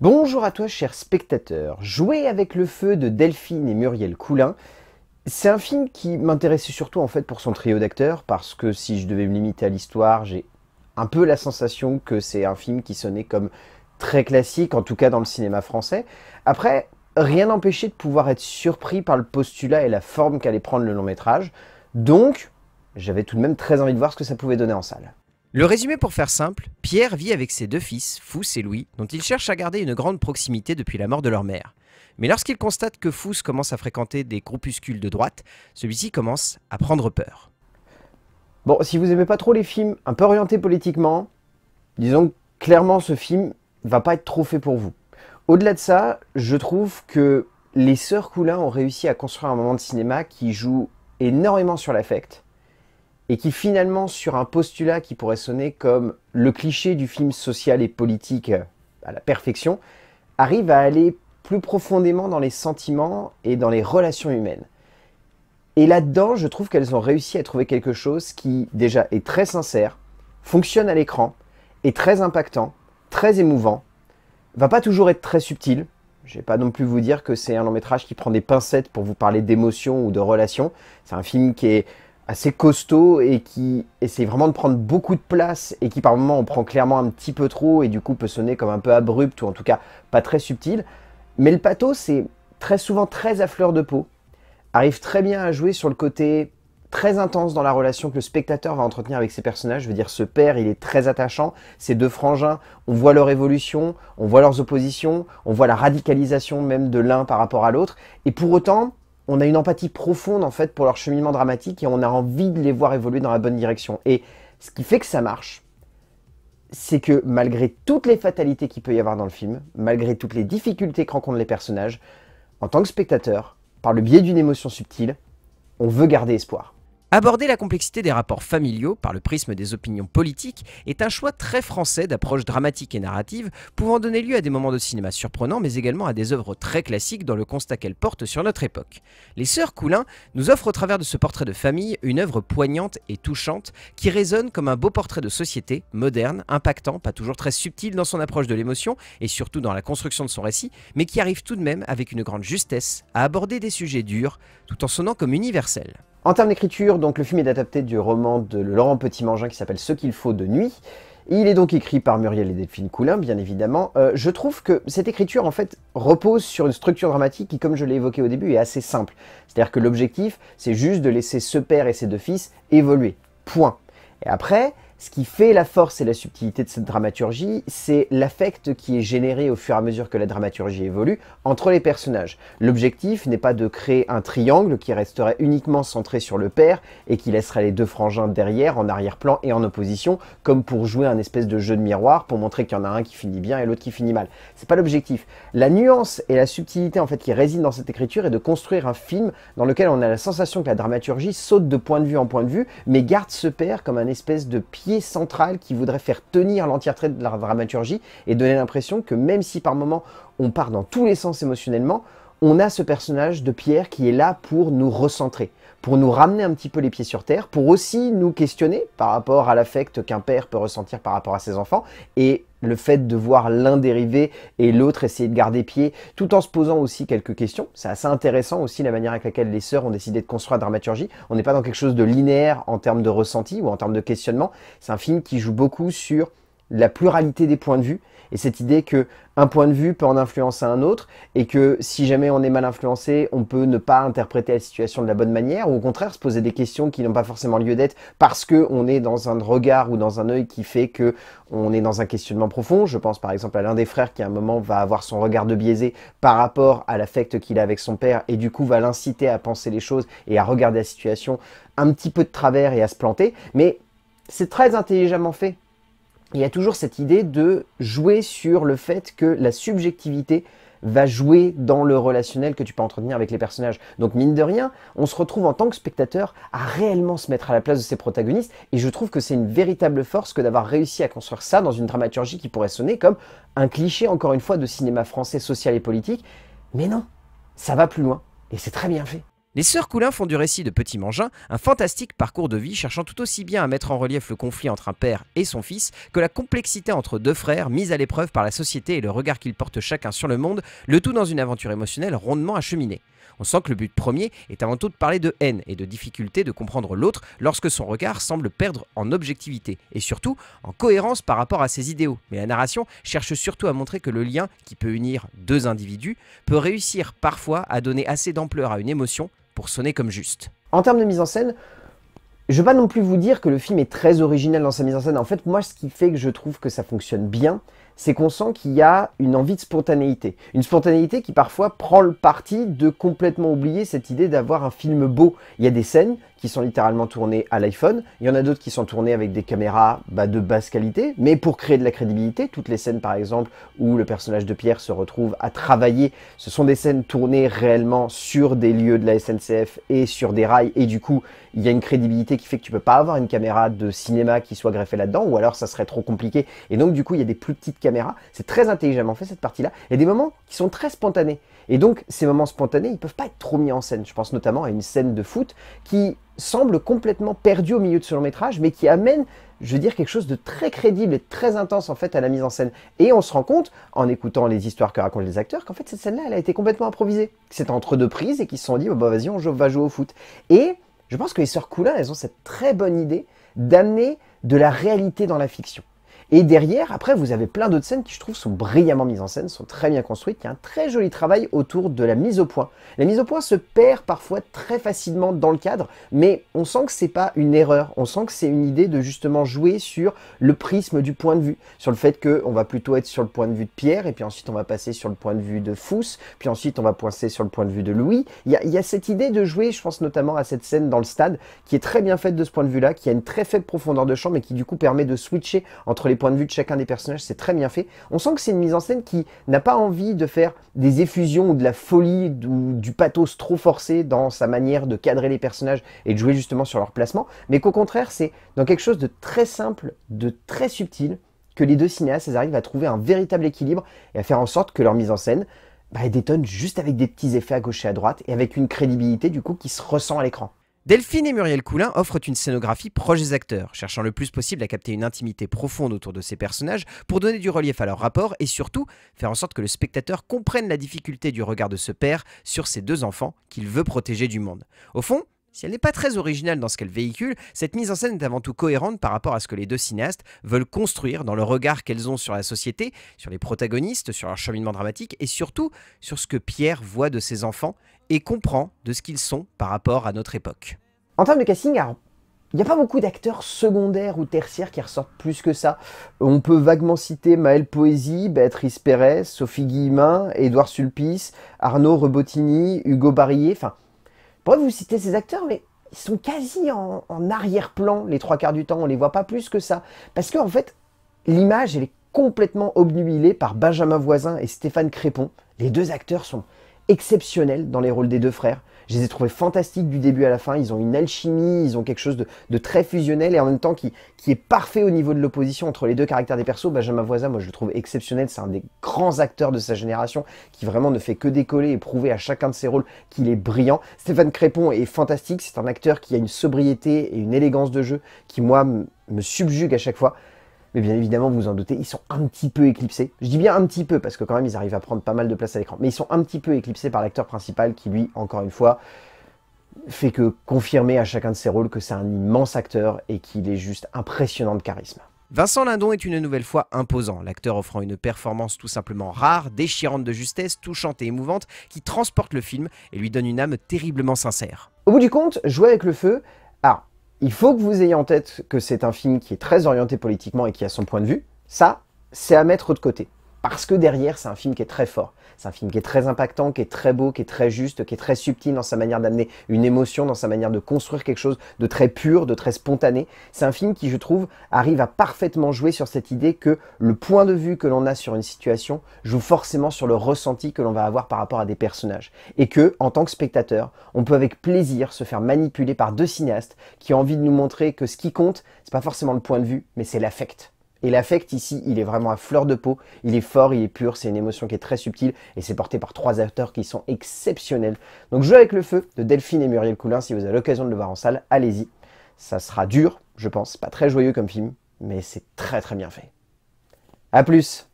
Bonjour à toi cher spectateur. Jouer avec le feu de Delphine et Muriel Coulin, c'est un film qui m'intéressait surtout en fait pour son trio d'acteurs, parce que si je devais me limiter à l'histoire, j'ai un peu la sensation que c'est un film qui sonnait comme très classique, en tout cas dans le cinéma français. Après, rien n'empêchait de pouvoir être surpris par le postulat et la forme qu'allait prendre le long métrage, donc j'avais tout de même très envie de voir ce que ça pouvait donner en salle. Le résumé pour faire simple, Pierre vit avec ses deux fils, Fous et Louis, dont il cherche à garder une grande proximité depuis la mort de leur mère. Mais lorsqu'il constate que Fous commence à fréquenter des groupuscules de droite, celui-ci commence à prendre peur. Bon, si vous aimez pas trop les films un peu orientés politiquement, disons que clairement ce film va pas être trop fait pour vous. Au-delà de ça, je trouve que les sœurs Coulin ont réussi à construire un moment de cinéma qui joue énormément sur l'affect et qui finalement, sur un postulat qui pourrait sonner comme le cliché du film social et politique à la perfection, arrive à aller plus profondément dans les sentiments et dans les relations humaines. Et là-dedans, je trouve qu'elles ont réussi à trouver quelque chose qui, déjà, est très sincère, fonctionne à l'écran, est très impactant, très émouvant, va pas toujours être très subtil. Je vais pas non plus vous dire que c'est un long métrage qui prend des pincettes pour vous parler d'émotions ou de relations. C'est un film qui est assez costaud et qui essaie vraiment de prendre beaucoup de place et qui par moments on prend clairement un petit peu trop et du coup peut sonner comme un peu abrupt ou en tout cas pas très subtil. Mais le pathos, c'est très souvent très à fleur de peau, arrive très bien à jouer sur le côté très intense dans la relation que le spectateur va entretenir avec ses personnages. Je veux dire, ce père, il est très attachant. Ces deux frangins, on voit leur évolution, on voit leurs oppositions, on voit la radicalisation même de l'un par rapport à l'autre. Et pour autant, on a une empathie profonde en fait pour leur cheminement dramatique et on a envie de les voir évoluer dans la bonne direction. Et ce qui fait que ça marche, c'est que malgré toutes les fatalités qu'il peut y avoir dans le film, malgré toutes les difficultés que rencontrent les personnages, en tant que spectateur, par le biais d'une émotion subtile, on veut garder espoir. Aborder la complexité des rapports familiaux par le prisme des opinions politiques est un choix très français d'approche dramatique et narrative, pouvant donner lieu à des moments de cinéma surprenants, mais également à des œuvres très classiques dans le constat qu'elles portent sur notre époque. Les Sœurs Coulin nous offrent au travers de ce portrait de famille une œuvre poignante et touchante qui résonne comme un beau portrait de société, moderne, impactant, pas toujours très subtil dans son approche de l'émotion et surtout dans la construction de son récit, mais qui arrive tout de même avec une grande justesse à aborder des sujets durs tout en sonnant comme universels. En termes d'écriture, donc le film est adapté du roman de Laurent Petit-Mangin qui s'appelle Ce qu'il faut de nuit. Il est donc écrit par Muriel et Delphine Coulin, bien évidemment. Je trouve que cette écriture, en fait, repose sur une structure dramatique qui, comme je l'ai évoqué au début, est assez simple. C'est-à-dire que l'objectif, c'est juste de laisser ce père et ses deux fils évoluer. Point. Et après, ce qui fait la force et la subtilité de cette dramaturgie, c'est l'affect qui est généré au fur et à mesure que la dramaturgie évolue entre les personnages. L'objectif n'est pas de créer un triangle qui resterait uniquement centré sur le père et qui laisserait les deux frangins derrière, en arrière-plan et en opposition, comme pour jouer un espèce de jeu de miroir pour montrer qu'il y en a un qui finit bien et l'autre qui finit mal. C'est pas l'objectif. La nuance et la subtilité en fait qui résident dans cette écriture est de construire un film dans lequel on a la sensation que la dramaturgie saute de point de vue en point de vue, mais garde ce père comme un espèce de pied central qui voudrait faire tenir l'entièreté de la dramaturgie et donner l'impression que même si par moments on part dans tous les sens émotionnellement, on a ce personnage de Pierre qui est là pour nous recentrer, pour nous ramener un petit peu les pieds sur terre, pour aussi nous questionner par rapport à l'affect qu'un père peut ressentir par rapport à ses enfants et le fait de voir l'un dériver et l'autre essayer de garder pied, tout en se posant aussi quelques questions. C'est assez intéressant aussi la manière avec laquelle les sœurs ont décidé de construire la dramaturgie. On n'est pas dans quelque chose de linéaire en termes de ressenti ou en termes de questionnement. C'est un film qui joue beaucoup sur la pluralité des points de vue et cette idée que un point de vue peut en influencer un autre et que si jamais on est mal influencé, on peut ne pas interpréter la situation de la bonne manière ou au contraire se poser des questions qui n'ont pas forcément lieu d'être parce que on est dans un regard ou dans un œil qui fait que on est dans un questionnement profond. Je pense par exemple à l'un des frères qui à un moment va avoir son regard de biaisé par rapport à l'affect qu'il a avec son père et du coup va l'inciter à penser les choses et à regarder la situation un petit peu de travers et à se planter. Mais c'est très intelligemment fait. Il y a toujours cette idée de jouer sur le fait que la subjectivité va jouer dans le relationnel que tu peux entretenir avec les personnages. Donc mine de rien, on se retrouve en tant que spectateur à réellement se mettre à la place de ces protagonistes et je trouve que c'est une véritable force que d'avoir réussi à construire ça dans une dramaturgie qui pourrait sonner comme un cliché encore une fois de cinéma français social et politique. Mais non, ça va plus loin et c'est très bien fait. Les sœurs Coulin font du récit de Petit Mangin un fantastique parcours de vie cherchant tout aussi bien à mettre en relief le conflit entre un père et son fils que la complexité entre deux frères mis à l'épreuve par la société et le regard qu'ils portent chacun sur le monde, le tout dans une aventure émotionnelle rondement acheminée. On sent que le but premier est avant tout de parler de haine et de difficulté de comprendre l'autre lorsque son regard semble perdre en objectivité et surtout en cohérence par rapport à ses idéaux. Mais la narration cherche surtout à montrer que le lien qui peut unir deux individus peut réussir parfois à donner assez d'ampleur à une émotion pour sonner comme juste. En termes de mise en scène, je ne vais pas non plus vous dire que le film est très original dans sa mise en scène. En fait, moi, ce qui fait que je trouve que ça fonctionne bien, c'est qu'on sent qu'il y a une envie de spontanéité. Une spontanéité qui parfois prend le parti de complètement oublier cette idée d'avoir un film beau. Il y a des scènes qui sont littéralement tournées à l'iPhone, il y en a d'autres qui sont tournées avec des caméras de basse qualité, mais pour créer de la crédibilité. Toutes les scènes par exemple où le personnage de Pierre se retrouve à travailler, ce sont des scènes tournées réellement sur des lieux de la SNCF et sur des rails, et du coup il y a une crédibilité qui fait que tu peux pas avoir une caméra de cinéma qui soit greffée là-dedans, ou alors ça serait trop compliqué, et donc du coup il y a des plus petites caméras. C'est très intelligemment fait cette partie-là. Il y a des moments qui sont très spontanés. Et donc, ces moments spontanés, ils ne peuvent pas être trop mis en scène. Je pense notamment à une scène de foot qui semble complètement perdue au milieu de ce long métrage, mais qui amène, je veux dire, quelque chose de très crédible et très intense en fait à la mise en scène. Et on se rend compte, en écoutant les histoires que racontent les acteurs, qu'en fait cette scène-là, elle a été complètement improvisée. C'est entre deux prises et qu'ils se sont dit, bah vas-y, on va jouer au foot. Et je pense que les sœurs Coulin, elles ont cette très bonne idée d'amener de la réalité dans la fiction. Et derrière, après, vous avez plein d'autres scènes qui, je trouve, sont brillamment mises en scène, sont très bien construites. Il y a un très joli travail autour de la mise au point. La mise au point se perd parfois très facilement dans le cadre, mais on sent que c'est pas une erreur. On sent que c'est une idée de justement jouer sur le prisme du point de vue, sur le fait qu'on va plutôt être sur le point de vue de Pierre, et puis ensuite on va passer sur le point de vue de Fous, puis ensuite on va passer sur le point de vue de Louis. Il y a cette idée de jouer, je pense notamment à cette scène dans le stade, qui est très bien faite de ce point de vue-là, qui a une très faible profondeur de champ, mais qui du coup permet de switcher entre les points de vue de chacun des personnages. C'est très bien fait. On sent que c'est une mise en scène qui n'a pas envie de faire des effusions ou de la folie ou du pathos trop forcé dans sa manière de cadrer les personnages et de jouer justement sur leur placement, mais qu'au contraire, c'est dans quelque chose de très simple, de très subtil, que les deux cinéastes arrivent à trouver un véritable équilibre et à faire en sorte que leur mise en scène elle détonne juste avec des petits effets à gauche et à droite et avec une crédibilité du coup qui se ressent à l'écran. Delphine et Muriel Coulin offrent une scénographie proche des acteurs, cherchant le plus possible à capter une intimité profonde autour de ces personnages pour donner du relief à leur rapport et surtout faire en sorte que le spectateur comprenne la difficulté du regard de ce père sur ses deux enfants qu'il veut protéger du monde. Au fond, si elle n'est pas très originale dans ce qu'elle véhicule, cette mise en scène est avant tout cohérente par rapport à ce que les deux cinéastes veulent construire dans le regard qu'elles ont sur la société, sur les protagonistes, sur leur cheminement dramatique et surtout sur ce que Pierre voit de ses enfants et comprend de ce qu'ils sont par rapport à notre époque. En termes de casting, alors, il n'y a pas beaucoup d'acteurs secondaires ou tertiaires qui ressortent plus que ça. On peut vaguement citer Maëlle Poésy, Béatrice Pérez, Sophie Guillemin, Édouard Sulpice, Arnaud Rebottini, Hugo Barillet. Enfin, je pourrais vous citer ces acteurs, mais ils sont quasi en arrière-plan les trois quarts du temps. On ne les voit pas plus que ça. Parce qu'en fait, l'image, elle est complètement obnubilée par Benjamin Voisin et Stéphane Crépon. Les deux acteurs sont exceptionnels dans les rôles des deux frères. Je les ai trouvés fantastiques du début à la fin. Ils ont une alchimie, ils ont quelque chose de très fusionnel et en même temps qui est parfait au niveau de l'opposition entre les deux caractères des persos. Benjamin Voisin, moi je le trouve exceptionnel. C'est un des grands acteurs de sa génération qui vraiment ne fait que décoller et prouver à chacun de ses rôles qu'il est brillant. Stéphane Crépon est fantastique. C'est un acteur qui a une sobriété et une élégance de jeu qui, moi, me subjugue à chaque fois. Mais bien évidemment, vous vous en doutez, ils sont un petit peu éclipsés. Je dis bien un petit peu, parce que quand même, ils arrivent à prendre pas mal de place à l'écran. Mais ils sont un petit peu éclipsés par l'acteur principal qui, lui, encore une fois, fait que confirmer à chacun de ses rôles que c'est un immense acteur et qu'il est juste impressionnant de charisme. Vincent Lindon est une nouvelle fois imposant, l'acteur offrant une performance tout simplement rare, déchirante de justesse, touchante et émouvante, qui transporte le film et lui donne une âme terriblement sincère. Au bout du compte, jouer avec le feu, alors, il faut que vous ayez en tête que c'est un film qui est très orienté politiquement et qui a son point de vue. Ça, c'est à mettre de côté. Parce que derrière, c'est un film qui est très fort. C'est un film qui est très impactant, qui est très beau, qui est très juste, qui est très subtil dans sa manière d'amener une émotion, dans sa manière de construire quelque chose de très pur, de très spontané. C'est un film qui, je trouve, arrive à parfaitement jouer sur cette idée que le point de vue que l'on a sur une situation joue forcément sur le ressenti que l'on va avoir par rapport à des personnages. Et que, en tant que spectateur, on peut avec plaisir se faire manipuler par deux cinéastes qui ont envie de nous montrer que ce qui compte, c'est pas forcément le point de vue, mais c'est l'affect. Et l'affect ici, il est vraiment à fleur de peau, il est fort, il est pur, c'est une émotion qui est très subtile et c'est porté par 3 acteurs qui sont exceptionnels. Donc Jouer avec le feu de Delphine et Muriel Coulin, si vous avez l'occasion de le voir en salle, allez-y. Ça sera dur, je pense, pas très joyeux comme film, mais c'est très très bien fait. A plus!